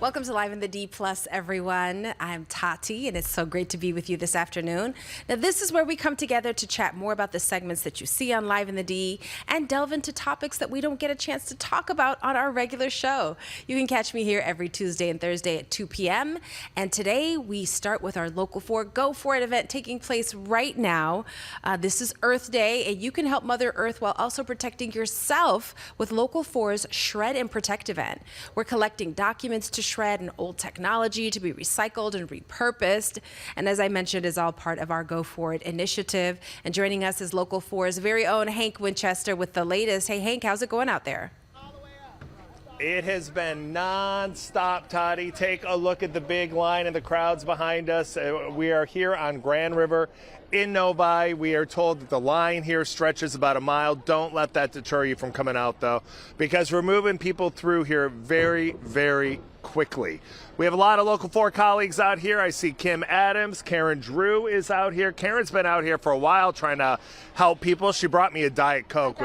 Welcome to Live in the D Plus, everyone. I'm Tati, and it's so great to be with you this afternoon. Now, this is where we come together to chat more about the segments that you see on Live in the D and delve into topics that we don't get a chance to talk about on our regular show. You can catch me here every Tuesday and Thursday at 2 p.m. And today we start with our Local 4 Go For It event taking place right now. This is Earth Day, and you can help Mother Earth while also protecting yourself with Local 4's Shred and Protect event. We're collecting documents to shred and old technology to be recycled and repurposed. And as I mentioned, is all part of our Go For It initiative. And joining us is Local 4's very own Hank Winchester with the latest. Hey, Hank, how's it going out there? It has been non-stop, Toddy. Take a look at the big line and the crowds behind us. We are here on Grand River in Novi. We are told that the line here stretches about a mile. Don't let that deter you from coming out, though, because we're moving people through here very, very quickly. We have a lot of Local 4 colleagues out here. I see Kim Adams. Karen Drew is out here. Karen's been out here for a while trying to help people. She brought me a Diet Coke.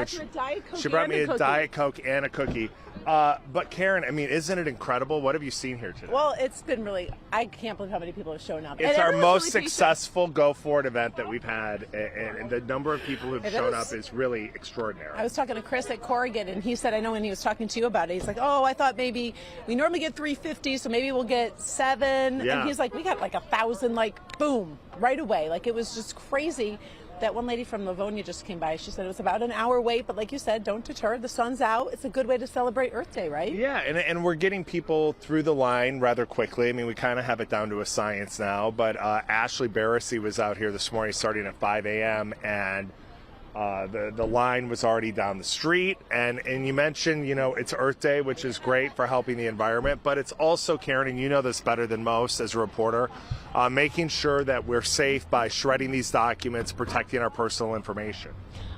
She brought me a Diet Coke and a cookie. But Karen, I mean, isn't it incredible? What have you seen here today? Well, it's been really, I can't believe how many people have shown up. It's our most successful Go For It event that we've had, and the number of people who've shown up is really extraordinary. I was talking to Chris at Corrigan, and he said, I know when he was talking to you about it, he's like, oh, I thought maybe, we normally get 350, so maybe we'll get 7. Yeah. And he's like, we got like 1,000, like, boom, right away. Like, it was just crazy. That one lady from Livonia just came by. She said it was about an hour wait, but like you said, don't deter. The sun's out. It's a good way to celebrate Earth Day, right? Yeah, and we're getting people through the line rather quickly. I mean, we kind of have it down to a science now, but Ashley Barrissey was out here this morning starting at 5 a.m., and the line was already down the street. And you mentioned, you know, it's Earth Day, which is great for helping the environment, but it's also, Karen, and you know this better than most as a reporter, making sure that we're safe by shredding these documents, protecting our personal information.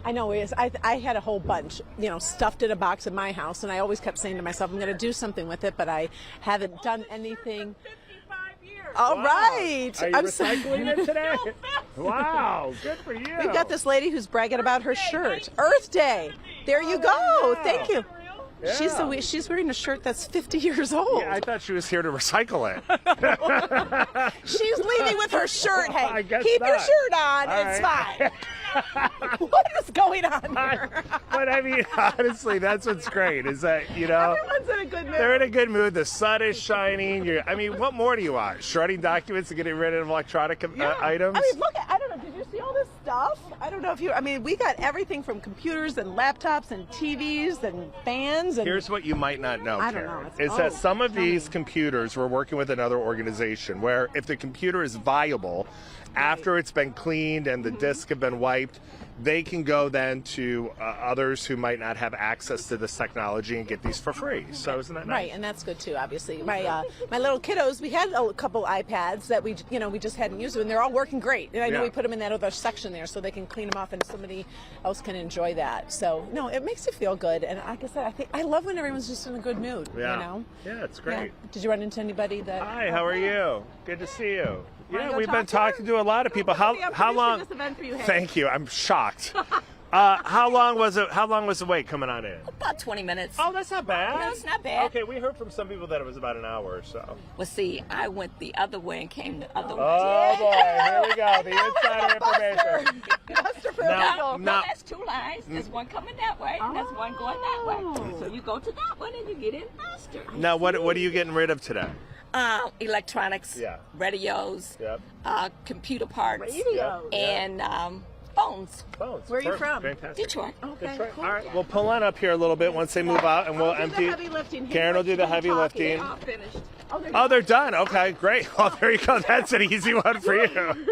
I know it is. I had a whole bunch, you know, stuffed in a box in my house, and I always kept saying to myself, I'm going to do something with it, but I haven't done anything. All right. Are you recycling it today? Wow, good for you. We've got this lady who's bragging about her shirt. Earth Day. There you go. Yeah. Thank you. Yeah. She's wearing a shirt that's 50 years old. Yeah, I thought she was here to recycle it. She's leaving with her shirt, I Hank. guess Keep your not. shirt on. All It's right. fine. What is going on here? But I mean, honestly, that's what's great is that, you know, Everyone's in a good mood. they're in a good mood. The sun is shining. I mean, what more do you want? Shredding documents and getting rid of electronic items? I mean, look, I don't know, did you see all this stuff? I don't know if you, I mean, we got everything from computers and laptops and TVs and fans. And Here's what you might not know, I don't Karen, know. is that some of these computers, we're working with another organization where if the computer is viable, after it's been cleaned and the disks have been wiped, they can go then to others who might not have access to this technology and get these for free. So isn't that nice? Right, and that's good too. Obviously, my little kiddos, we had a couple iPads that we just hadn't used, and they're all working great. And I know we put them in that other section there so they can clean them off, and somebody else can enjoy that. So no, it makes you feel good. And like I said, I love when everyone's just in a good mood. Yeah. You know? Yeah, it's great. Yeah. Did you run into anybody that? Hi, how are you? Good to see you. Wanna Yeah, go we've been talk to talking to a lot of people. How long? This event for you, Hank. Thank you. I'm shocked. How long was it? How long was the wait coming on in? About 20 minutes. Oh, that's not bad. No, it's not bad. Okay, we heard from some people that it was about an hour or so. Well, see, I went the other way and came the other way. Oh boy, here we go. The insider information. Buster for Now- No, that's 2 lines. There's one coming that way, and there's one going that way. So you go to that one and you get in faster. Now, what are you getting rid of today? Electronics, Yeah. radios, Yep. computer parts, Radio. and phones. Phones. Where are you Perfect. from? Fantastic. Detroit. Okay, Detroit. cool. All right, we'll pull on up here a little bit once they move out, and we'll I'll do empty. the heavy lifting. Karen will do the heavy lifting. All finished. Oh, they're done. Okay, great. Well, there you go. That's an easy one for you.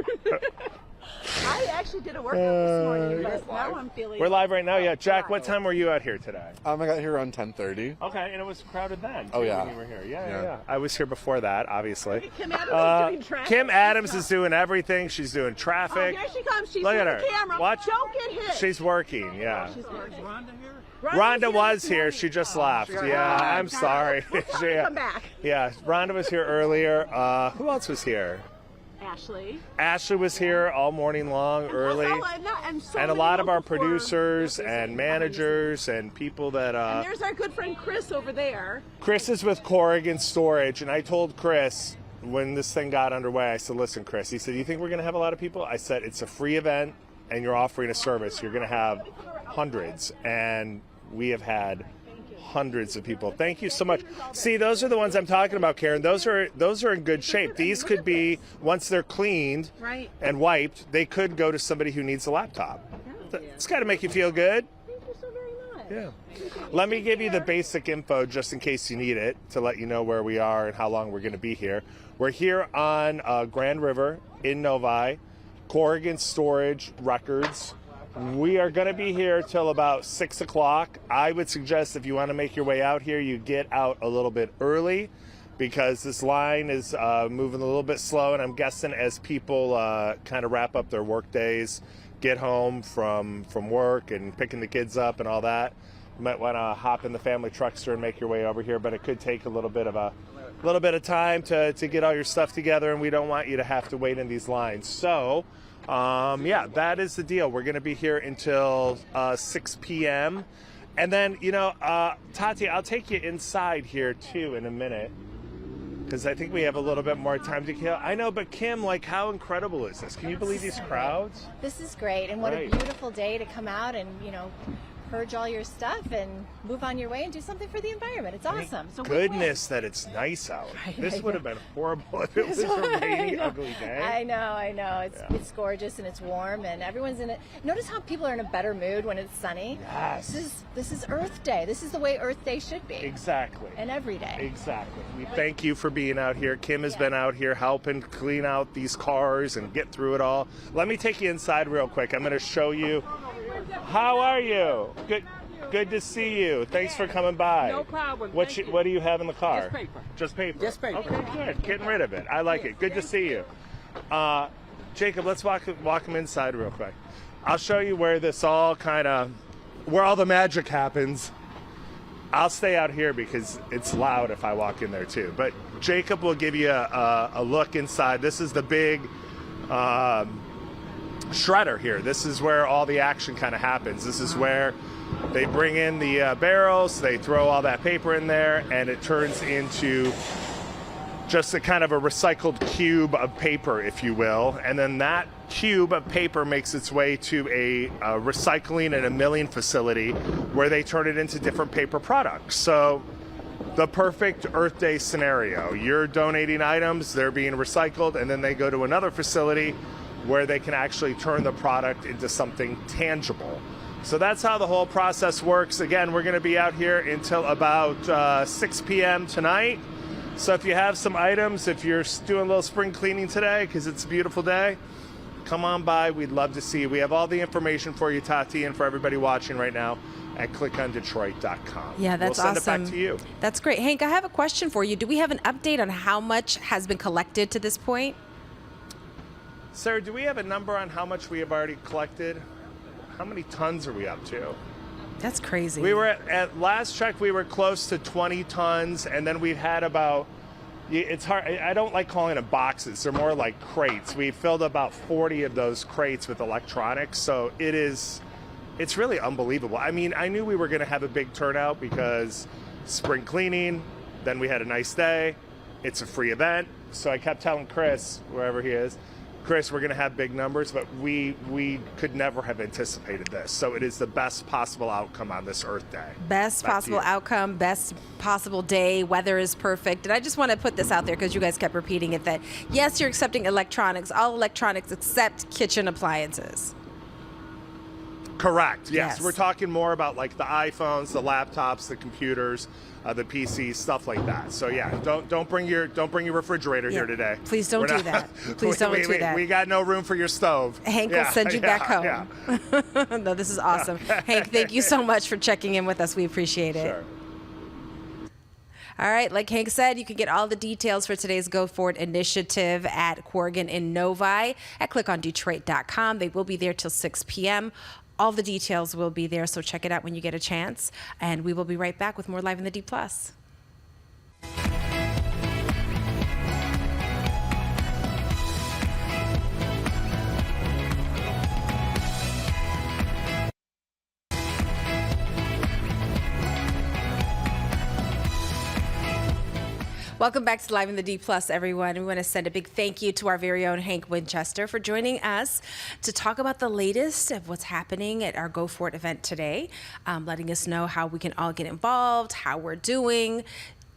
I actually did a workout this morning, but now I'm feeling. We're live right now. Yeah, Jack. What time were you out here today? I got here around 10:30. Okay, and it was crowded then. Oh, too, yeah. when you were here. Yeah, Yeah. yeah. I was here before that, obviously. Kim Adams is doing traffic. Kim Adams is doing everything. She's doing Oh, traffic. here she comes. She's Look in at the her. camera. Watch. Don't get hit. She's working. Yeah. She's working. Rhonda was here. She just left. Yeah, I'm sorry. We'll tell her to come back. Yeah, Rhonda was here earlier. Who else was here? Ashley. Ashley was here all morning long, early. And a lot of our producers and managers and people that... and there's our good friend Chris over there. Chris is with Corrigan Storage, and I told Chris when this thing got underway, I said, listen, Chris, he said, you think we're going to have a lot of people? I said, it's a free event, and you're offering a service. You're going to have hundreds, and we have had hundreds of people. Thank you so much. See, those are the ones I'm talking about, Karen. Those are in good shape. These could be, once they're cleaned and wiped, they could go to somebody who needs a laptop. It's got to make you feel good. Thank you so very much. Yeah. Let me give you the basic info just in case you need it to let you know where we are and how long we're going to be here. We're here on Grand River in Novi, Corrigan Storage Records. We are going to be here till about 6 o'clock. I would suggest if you want to make your way out here, you get out a little bit early because this line is moving a little bit slow, and I'm guessing as people kind of wrap up their work days, get home from work and picking the kids up and all that, you might want to hop in the family truckster and make your way over here, but it could take a little bit of time to get all your stuff together, and we don't want you to have to wait in these lines. So yeah, that is the deal. We're going to be here until 6 p.m. And then, Tati, I'll take you inside here, too, in a minute, because I think we have a little bit more time to kill. I know, but Kim, how incredible is this? Can you believe these crowds? This is great, and what a beautiful day to come out and, purge all your stuff and move on your way and do something for the environment. It's awesome. So goodness that it's nice out. This would have been horrible if it was a rainy, ugly day. I know. It's gorgeous and it's warm and everyone's in it. Notice how people are in a better mood when it's sunny. Yes. This is Earth Day. This is the way Earth Day should be. Exactly. And every day. Exactly. We thank you for being out here. Kim has been out here helping clean out these cars and get through it all. Let me take you inside real quick. I'm going to show you. How are you? Good to see you. Thanks for coming by. No problem. What do you have in the car? Just paper. Just paper. Just paper. Okay, good. Getting rid of it. I like it. Good to see you. Jacob, let's walk him inside real quick. I'll show you where this all where all the magic happens. I'll stay out here because it's loud if I walk in there too. But Jacob will give you a look inside. This is the big shredder here. This is where all the action kind of happens. This is where they bring in the barrels, they throw all that paper in there, and it turns into just a kind of a recycled cube of paper, if you will. And then that cube of paper makes its way to a recycling and a milling facility where they turn it into different paper products. So the perfect Earth Day scenario. You're donating items, they're being recycled, and then they go to another facility where they can actually turn the product into something tangible. So that's how the whole process works. Again, we're going to be out here until about 6 p.m. tonight. So if you have some items, if you're doing a little spring cleaning today because it's a beautiful day, come on by. We'd love to see you. We have all the information for you, Tati, and for everybody watching right now at clickondetroit.com. Yeah, that's awesome. We'll send it back to you. That's great. Hank, I have a question for you. Do we have an update on how much has been collected to this point? Sarah, do we have a number on how much we have already collected? How many tons are we up to? That's crazy. We were at last check, we were close to 20 tons, and then we've had about, it's hard, I don't like calling them boxes, they're more like crates. We filled about 40 of those crates with electronics, so it's really unbelievable. I mean, I knew we were going to have a big turnout because spring cleaning, then we had a nice day, it's a free event, so I kept telling Chris, wherever he is, Chris, we're going to have big numbers, but we could never have anticipated this. So it is the best possible outcome on this Earth Day. Best possible outcome, best possible day, weather is perfect. And I just want to put this out there because you guys kept repeating it that, yes, you're accepting electronics, all electronics except kitchen appliances. Correct, yes. We're talking more about like the iPhones, the laptops, the computers, the PCs, stuff like that. So yeah, don't bring your refrigerator here today. Please don't do that. Please don't do that. We got no room for your stove. Hank will send you back home. No, this is awesome. Hank, thank you so much for checking in with us. We appreciate it. Sure. All right, like Hank said, you can get all the details for today's Go Forward initiative at Corrigan in Novi at clickondetroit.com. They will be there till 6 p.m. All the details will be there, so check it out when you get a chance. And we will be right back with more Live in the D+. Welcome back to Live in the D Plus, everyone. We want to send a big thank you to our very own Hank Winchester for joining us to talk about the latest of what's happening at our Go For It event today, letting us know how we can all get involved, how we're doing.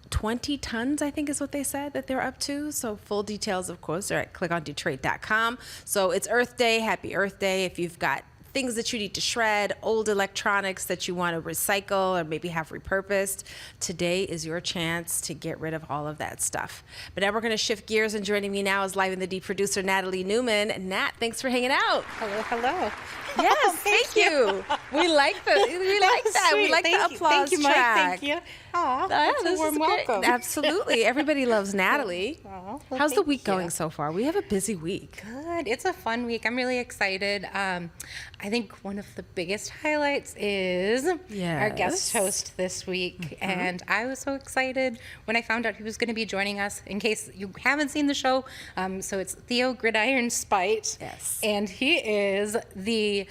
20 tons, I think is what they said that they're up to. So full details, of course, are at clickondetroit.com. So it's Earth Day. Happy Earth Day. If you've got things that you need to shred, old electronics that you want to recycle or maybe have repurposed, today is your chance to get rid of all of that stuff. But now we're going to shift gears, and joining me now is Live in the D producer Natalie Newman. Nat, thanks for hanging out. Hello, hello. Yes, thank you. We like that. Sweet. We like the applause thank you, Mike. track. Thank you. Aw, that's a this warm is great. welcome. Absolutely. Everybody loves Natalie. Aw, well, How's the thank week you. going so far? We have a busy week. Good. It's a fun week. I'm really excited. I think one of the biggest highlights is our Yes. guest host this week. And I was so excited when I found out he was going to be joining us. In case you haven't seen the show, so it's Theo Gridiron Spite. Yes. And he is the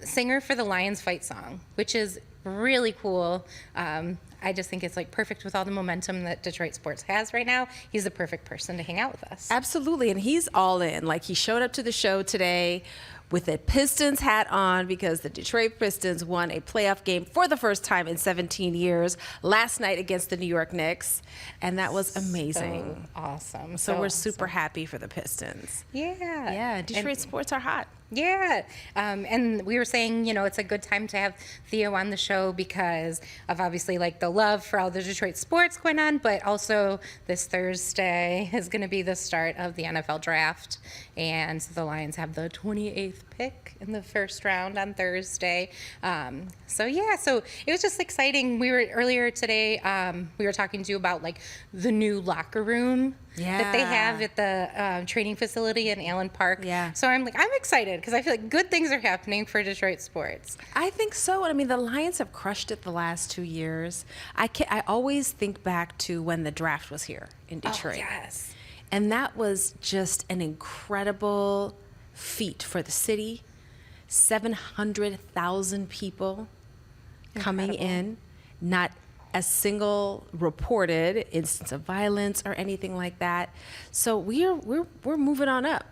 singer for the Lions fight song, which is really cool. I just think it's like perfect with all the momentum that Detroit sports has right now. He's the perfect person to hang out with us. Absolutely. And he's all in. Like, he showed up to the show today with a Pistons hat on because the Detroit Pistons won a playoff game for the first time in 17 years last night against the New York Knicks. And that was amazing. So awesome. So we're super happy for the Pistons. Yeah. Yeah, Detroit sports are hot. Yeah. And we were saying, it's a good time to have Theo on the show because of obviously like the love for all the Detroit sports going on, but also this Thursday is going to be the start of the NFL draft. And the Lions have the 28th pick in the first round on Thursday. So it was just exciting. We were earlier today, we were talking to you about like the new locker room that they have at the training facility in Allen Park. Yeah. So I'm excited because I feel like good things are happening for Detroit sports. I think so. I mean, the Lions have crushed it the last 2 years. I always think back to when the draft was here in Detroit. Oh, yes. And that was just an incredible feat for the city. 700,000 people coming in, not a single reported instance of violence or anything like that. So we're moving on up.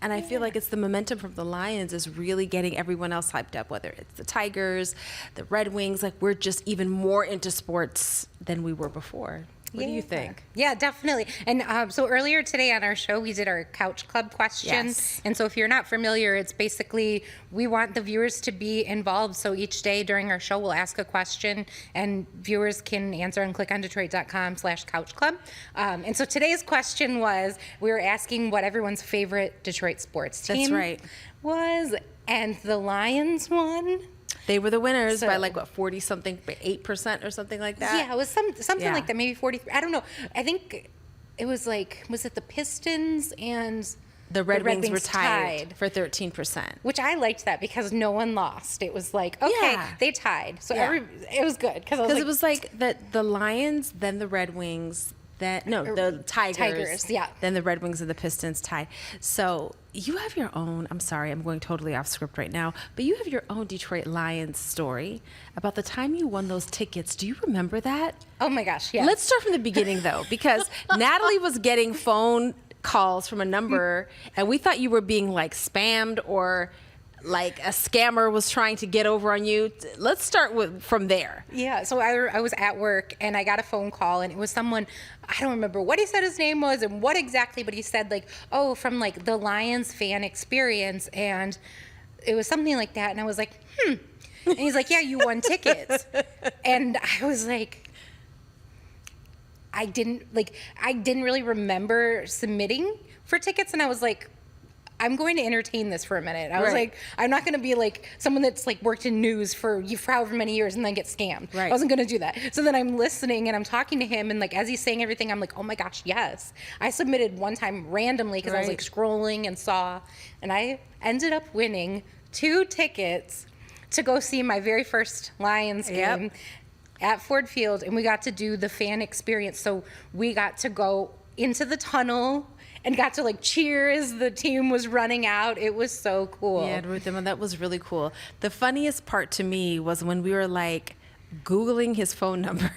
And I feel like it's the momentum from the Lions is really getting everyone else hyped up, whether it's the Tigers, the Red Wings. Like, we're just even more into sports than we were before. What do you think? Yeah, definitely. And so earlier today on our show, we did our Couch Club question. Yes. And so if you're not familiar, it's basically we want the viewers to be involved. So each day during our show, we'll ask a question and viewers can answer on clickondetroit.com/Couch Club. And so today's question was, we were asking what everyone's favorite Detroit sports team was. And the Lions won. They were the winners by So- like, what, 40-something, 8% or something like that? Yeah, it was something Yeah. like that, maybe 43. I don't know. I think it was like, was it the Pistons and The Red Wings were Wings tied for 13%. Which I liked that because no one lost. It was like, okay, Yeah. they tied. So Yeah. it was good. Because it was like the Lions, then the Red Wings, the Tigers, yeah. then the Red Wings and the Pistons tied. So you have your own, I'm sorry, I'm going totally off script right now, but you have your own Detroit Lions story about the time you won those tickets. Do you remember that? oh my gosh, yeah. Let's start from the beginning, though, because Natalie was getting phone calls from a number, and we thought you were being like spammed or like a scammer was trying to get over on you. Let's start from there. Yeah, so I was at work and I got a phone call and it was someone, I don't remember what he said his name was and what exactly, but he said like, oh, from like the Lions fan experience, and it was something like that. And I was like, And he's like, yeah, you won tickets. And I was like, I didn't really remember submitting for tickets, and I was like, I'm going to entertain this for a minute. I was Right. like, I'm not going to be like someone that's like worked in news for however many years and then get scammed. Right. I wasn't going to do that. So then I'm listening and I'm talking to him, and like as he's saying everything, I'm like, oh my gosh, yes. I submitted one time randomly because I was like Right. scrolling and saw, and I ended up winning 2 tickets to go see my very first Lions Yep. game at Ford Field, and we got to do the fan experience. So we got to go into the tunnel and got to like cheer as the team was running out. It was so cool. Yeah, Ruth, and that was really cool. The funniest part to me was when we were like Googling his phone number.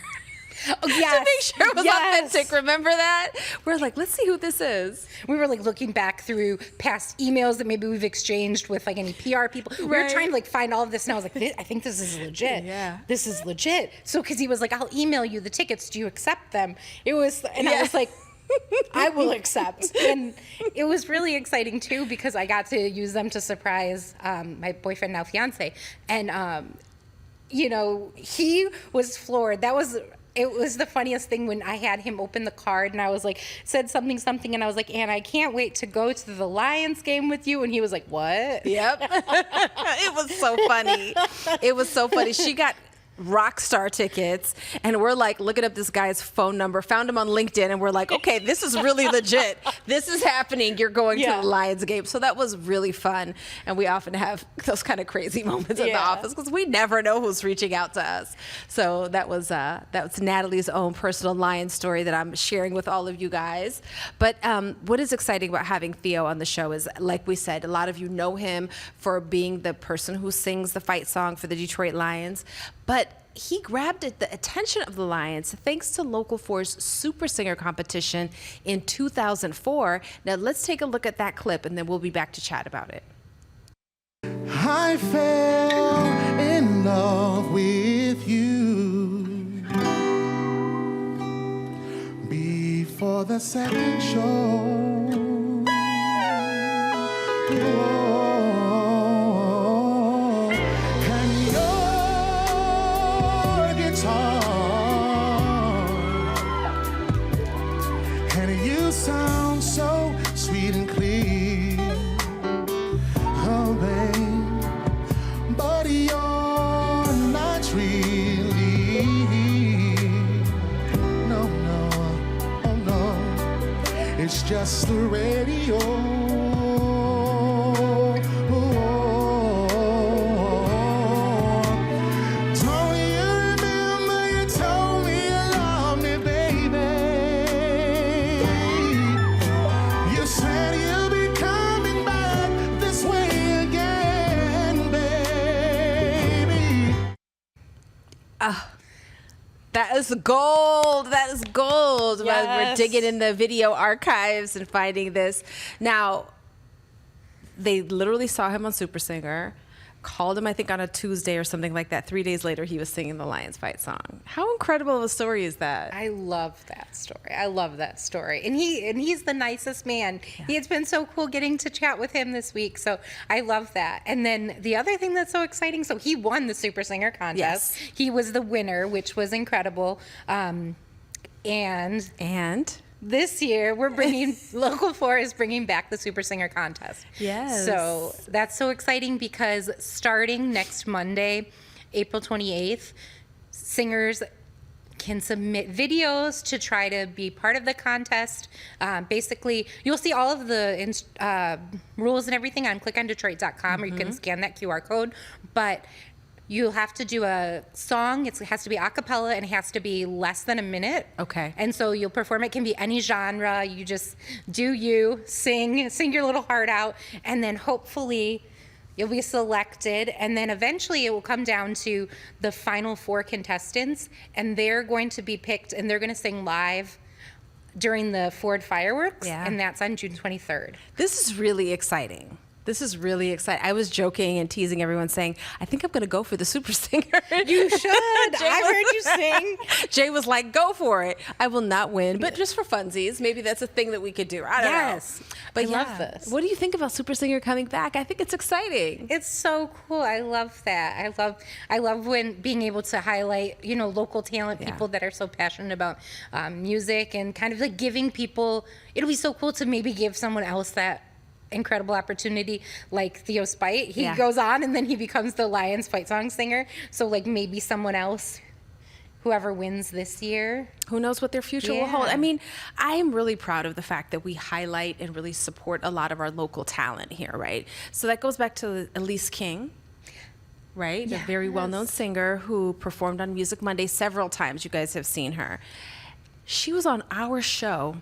Oh, yes. To make sure it was authentic. Remember that? We're like, let's see who this is. We were like looking back through past emails that maybe we've exchanged with like any PR people. We were trying to like find all of this, and I was like, I think this is legit. Yeah. This is legit. So, because he was like, I'll email you the tickets. Do you accept them? It was, and I was like, I will accept. And it was really exciting too, because I got to use them to surprise my boyfriend, now fiance. And, you know, he was floored. It was the funniest thing when I had him open the card and I was like, said something, and I was like, Anna, I can't wait to go to the Lions game with you. And he was like, what? Yep. It was so funny. It was so funny. She got rock star tickets, and we're like looking up this guy's phone number, found him on LinkedIn, and we're like, okay, this is really legit. This is happening. You're going to the Lions game. So that was really fun. And we often have those kind of crazy moments in the office because we never know who's reaching out to us. So that was Natalie's own personal Lions story that I'm sharing with all of you guys. But what is exciting about having Theo on the show is, like we said, a lot of you know him for being the person who sings the fight song for the Detroit Lions. But he grabbed the attention of the Lions thanks to Local 4's Super Singer competition in 2004. Now let's take a look at that clip, and then we'll be back to chat about it. I fell in love with you before the second show. Sound so sweet and clear, oh babe, but you're not really. No, oh no, it's just the radio. That is gold. That is gold. Yes. We're digging in the video archives and finding this. Now, they literally saw him on Super Singer, called him, I think, on a Tuesday or something like that. 3 days later, he was singing the Lions fight song. How incredible of a story is that? I love that story. I love that story. And he's the nicest man. Yeah. It's been so cool getting to chat with him this week. So I love that. And then the other thing that's so exciting, so he won the Super Singer contest. Yes. He was the winner, which was incredible. And this year, we're bringing Local 4 is bringing back the Super Singer contest. Yes. So that's so exciting because starting next Monday, April 28th, singers can submit videos to try to be part of the contest. Basically, you'll see all of the rules and everything on clickondetroit.com, or you can scan that QR code. But you'll have to do a song. It has to be a cappella, and it has to be less than a minute. Okay. And so you'll perform. It can be any genre. You just do you, sing your little heart out, and then hopefully you'll be selected. And then eventually it will come down to the final 4 contestants, and they're going to be picked, and they're going to sing live during the Ford fireworks, and that's on June 23rd. This is really exciting. This is really exciting. I was joking and teasing everyone, saying, I think I'm going to go for the Super Singer. You should. I heard you sing. Jay was like, go for it. I will not win, but just for funsies. Maybe that's a thing that we could do. I don't know. But I love this. What do you think about Super Singer coming back? I think it's exciting. It's so cool. I love that. I love when being able to highlight, local talent, people that are so passionate about music, and kind of like giving people, it'll be so cool to maybe give someone else that incredible opportunity, like Theo Spite. He goes on and then he becomes the Lions fight song singer. So like maybe someone else, whoever wins this year, who knows what their future will hold. I mean, I am really proud of the fact that we highlight and really support a lot of our local talent here, right? So that goes back to Elise King, right? A very well-known singer who performed on Music Monday several times. You guys have seen her. She was on our show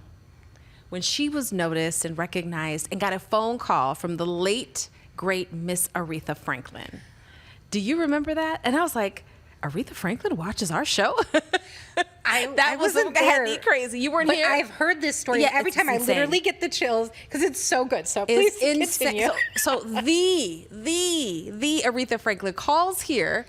when she was noticed and recognized and got a phone call from the late, great Miss Aretha Franklin. Do you remember that? And I was like, Aretha Franklin watches our show? I That was wasn't what had there. me crazy. You weren't But here? I've heard this story. Yeah, Every it's time I insane. literally get the chills because it's so good. So please It's continue. insane. So the Aretha Franklin calls here,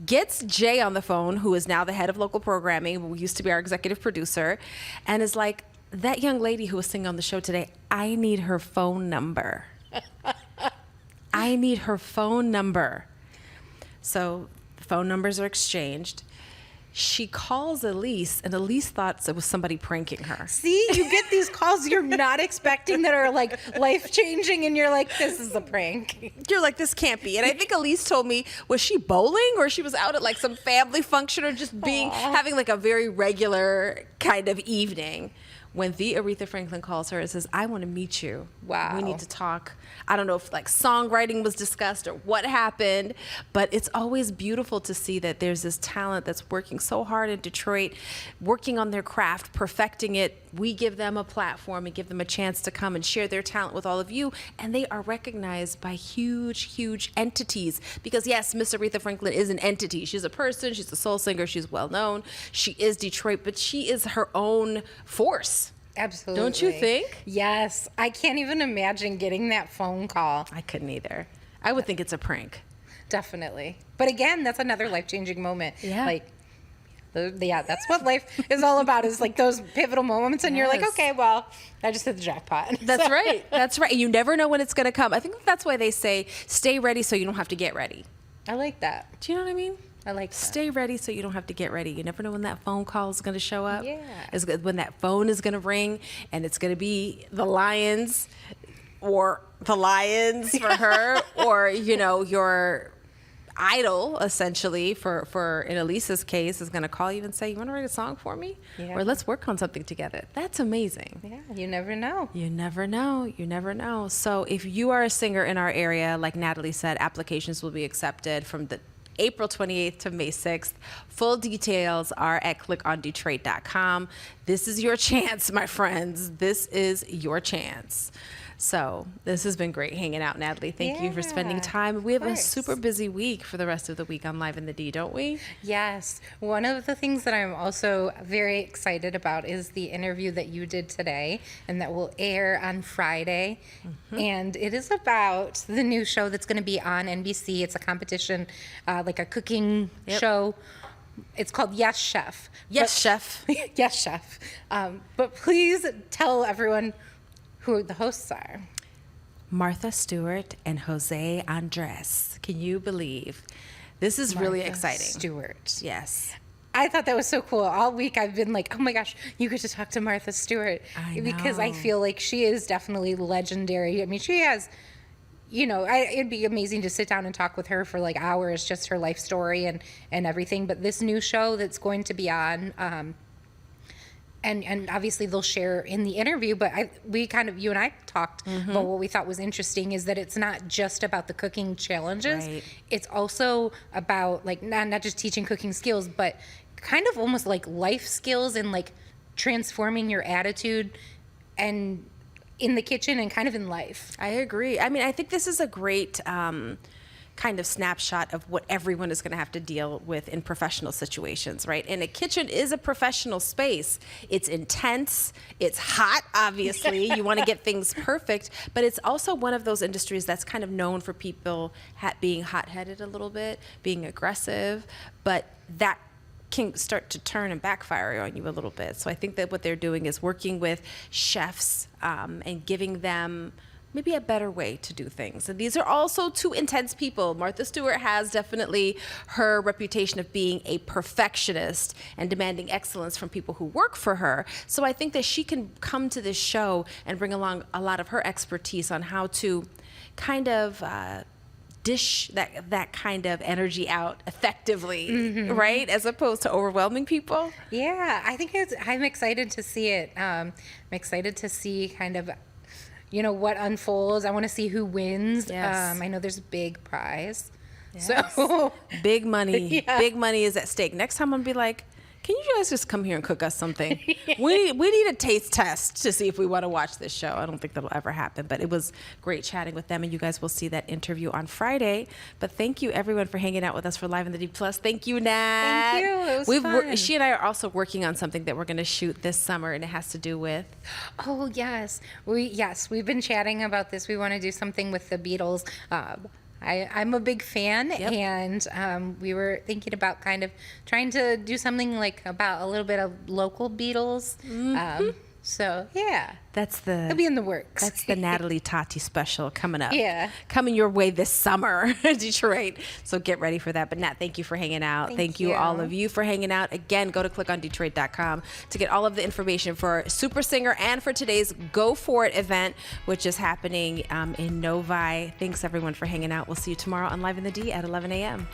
gets Jay on the phone, who is now the head of local programming, who used to be our executive producer, and is like, that young lady who was singing on the show today, I need her phone number. I need her phone number. So phone numbers are exchanged. She calls Elise, and Elise thought it was somebody pranking her. See, you get these calls you're not expecting that are like life changing, and you're like, this is a prank. You're like, this can't be. And I think Elise told me, was she bowling or she was out at like some family function or just having like a very regular kind of evening. When the Aretha Franklin calls her and says, I want to meet you. Wow. We need to talk. I don't know if like songwriting was discussed or what happened, but it's always beautiful to see that there's this talent that's working so hard in Detroit, working on their craft, perfecting it. We give them a platform and give them a chance to come and share their talent with all of you. And they are recognized by huge, huge entities. Because yes, Miss Aretha Franklin is an entity. She's a person, she's a soul singer, she's well known. She is Detroit, but she is her own force. Absolutely. Don't you think? Yes. I can't even imagine getting that phone call. I couldn't either. I would think it's a prank. Definitely. But again, that's another life-changing moment. Yeah. Like, yeah, that's what life is all about, is like those pivotal moments. And you're like, Yes. okay, well, I just hit the jackpot. That's right. That's right. You never know when it's going to come. I think that's why they say, stay ready so you don't have to get ready. I like that. Do you know what I mean? I like that. Stay ready so you don't have to get ready. You never know when that phone call is going to show up. Yeah. When that phone is going to ring and it's going to be the Lions or the Lions for her or, you know, your idol, essentially, for in Elisa's case, is going to call you and say, you want to write a song for me? Yeah. Or let's work on something together. That's amazing. Yeah, you never know. You never know. You never know. So if you are a singer in our area, like Natalie said, applications will be accepted from the April 28th to May 6th. Full details are at clickondetroit.com. This is your chance, my friends. This is your chance. So this has been great hanging out, Natalie. Thank you for spending Yeah, time. We have a course. super busy week for the rest of the week on Live in the D, don't we? Yes. One of the things that I'm also very excited about is the interview that you did today and that will air on Friday. And it is about the new show that's going to be on NBC. It's a competition, like a cooking show. It's called Yes Chef. Yes, Chef. Yes, Chef. But please tell everyone who the hosts are. Martha Stewart and Jose Andres. Can you believe? This is really Martha exciting. Stewart. Yes. I thought that was so cool. All week I've been like, oh my gosh, you get to talk to Martha Stewart. I Because I know. feel like she is definitely legendary. I mean, she has, you know, it'd be amazing to sit down and talk with her for like hours, just her life story and everything. But this new show that's going to be on, and obviously they'll share in the interview, but you and I talked about what we thought was interesting is that it's not just about the cooking challenges. Right. It's also about like not just teaching cooking skills, but kind of almost like life skills and like transforming your attitude and in the kitchen and kind of in life. I agree. I mean, I think this is a great kind of snapshot of what everyone is going to have to deal with in professional situations, right? And a kitchen is a professional space. It's intense. It's hot, obviously. You want to get things perfect, but it's also one of those industries that's kind of known for people being hot-headed a little bit, being aggressive, but that can start to turn and backfire on you a little bit. So I think that what they're doing is working with chefs and giving them maybe a better way to do things. And these are also two intense people. Martha Stewart has definitely her reputation of being a perfectionist and demanding excellence from people who work for her. So I think that she can come to this show and bring along a lot of her expertise on how to kind of dish that kind of energy out effectively, right? As opposed to overwhelming people. Yeah, I think I'm excited to see it. I'm excited to see kind of, you know, what unfolds. I want to see who wins. Yes. I know there's a big prize. Yes. So Big money. Yeah. Big money is at stake. Next time I'm gonna be like, can you guys just come here and cook us something? We need a taste test to see if we want to watch this show. I don't think that'll ever happen, but it was great chatting with them, and you guys will see that interview on Friday. But thank you, everyone, for hanging out with us for Live in the D Plus. Thank you, Nat. Thank you. It was fun. She and I are also working on something that we're going to shoot this summer, and it has to do with. Oh yes, we've been chatting about this. We want to do something with the Beatles. I'm a big fan, and we were thinking about kind of trying to do something like about a little bit of local Beatles. So yeah, it'll be in the works. That's the Natalie Tati special coming up. Yeah. Coming your way this summer, Detroit. So get ready for that. But Nat, thank you for hanging out. Thank you, all of you, for hanging out. Again, go to clickondetroit.com to get all of the information for Super Singer and for today's Go For It event, which is happening in Novi. Thanks, everyone, for hanging out. We'll see you tomorrow on Live in the D at 11 a.m.